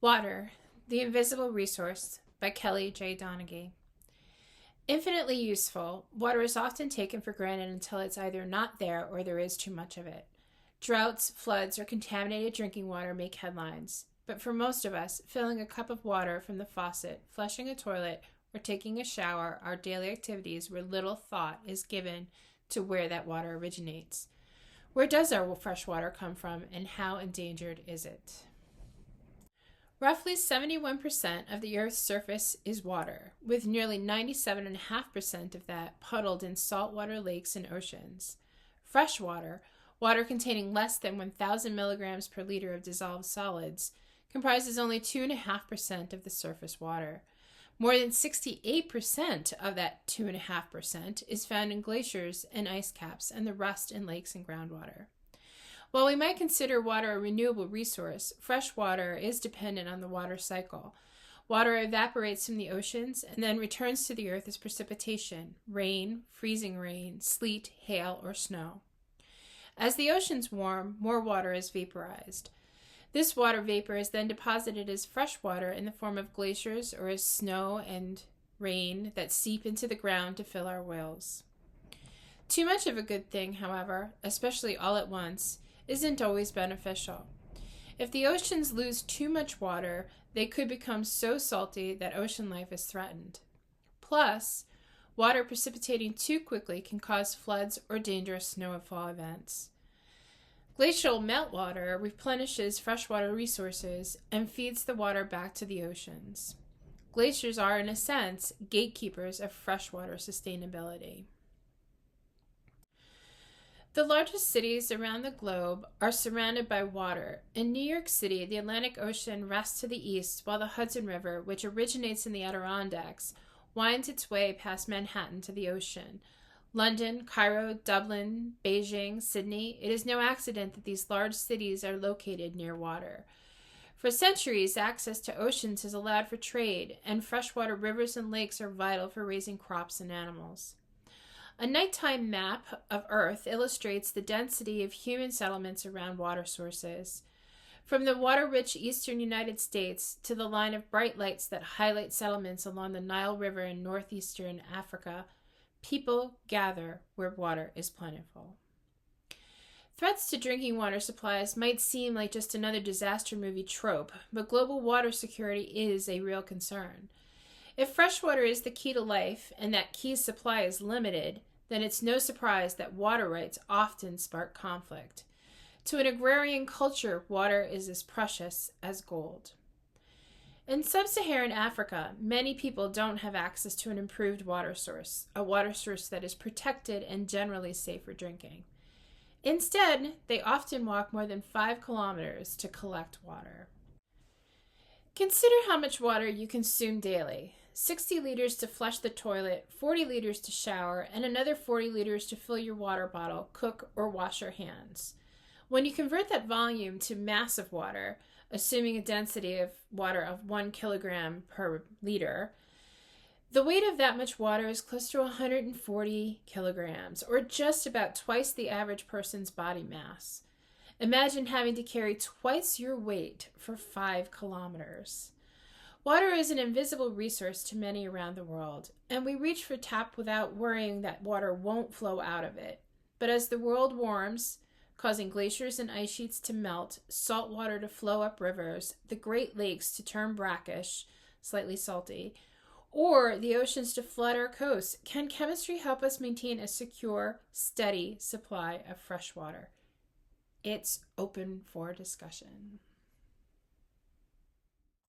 Water, the Invisible Resource by Kelly J. Donaghy. Infinitely useful, water is often taken for granted until it's either not there or there is too much of it. Droughts, floods, or contaminated drinking water make headlines. But for most of us, filling a cup of water from the faucet, flushing a toilet, or taking a shower are daily activities where little thought is given to where that water originates. Where does our fresh water come from, and how endangered is it? Roughly 71% of the Earth's surface is water, with nearly 97.5% of that puddled in saltwater lakes and oceans. Fresh water, water containing less than 1,000 milligrams per liter of dissolved solids, comprises only 2.5% of the surface water. More than 68% of that 2.5% is found in glaciers and ice caps, and the rest in lakes and groundwater. While we might consider water a renewable resource, fresh water is dependent on the water cycle. Water evaporates from the oceans and then returns to the earth as precipitation, rain, freezing rain, sleet, hail, or snow. As the oceans warm, more water is vaporized. This water vapor is then deposited as fresh water in the form of glaciers or as snow and rain that seep into the ground to fill our wells. Too much of a good thing, however, especially all at once, isn't always beneficial. If the oceans lose too much water, they could become so salty that ocean life is threatened. Plus, water precipitating too quickly can cause floods or dangerous snowfall events. Glacial meltwater replenishes freshwater resources and feeds the water back to the oceans. Glaciers are, in a sense, gatekeepers of freshwater sustainability. The largest cities around the globe are surrounded by water. In New York City, the Atlantic Ocean rests to the east, while the Hudson River, which originates in the Adirondacks, winds its way past Manhattan to the ocean. London, Cairo, Dublin, Beijing, Sydney, it is no accident that these large cities are located near water. For centuries, access to oceans has allowed for trade, and freshwater rivers and lakes are vital for raising crops and animals. A nighttime map of Earth illustrates the density of human settlements around water sources. From the water-rich eastern United States to the line of bright lights that highlight settlements along the Nile River in northeastern Africa, people gather where water is plentiful. Threats to drinking water supplies might seem like just another disaster movie trope, but global water security is a real concern. If freshwater is the key to life and that key supply is limited, then it's no surprise that water rights often spark conflict. To an agrarian culture, water is as precious as gold. In sub-Saharan Africa, many people don't have access to an improved water source, a water source that is protected and generally safe for drinking. Instead, they often walk more than 5 kilometers to collect water. Consider how much water you consume daily. 60 liters to flush the toilet, 40 liters to shower, and another 40 liters to fill your water bottle, cook, or wash your hands. When you convert that volume to mass of water, assuming a density of water of 1 kilogram per liter, the weight of that much water is close to 140 kilograms, or just about twice the average person's body mass. Imagine having to carry twice your weight for 5 kilometers. Water is an invisible resource to many around the world, and we reach for tap without worrying that water won't flow out of it. But as the world warms, causing glaciers and ice sheets to melt, salt water to flow up rivers, the Great Lakes to turn brackish, slightly salty, or the oceans to flood our coasts, can chemistry help us maintain a secure, steady supply of fresh water? It's open for discussion.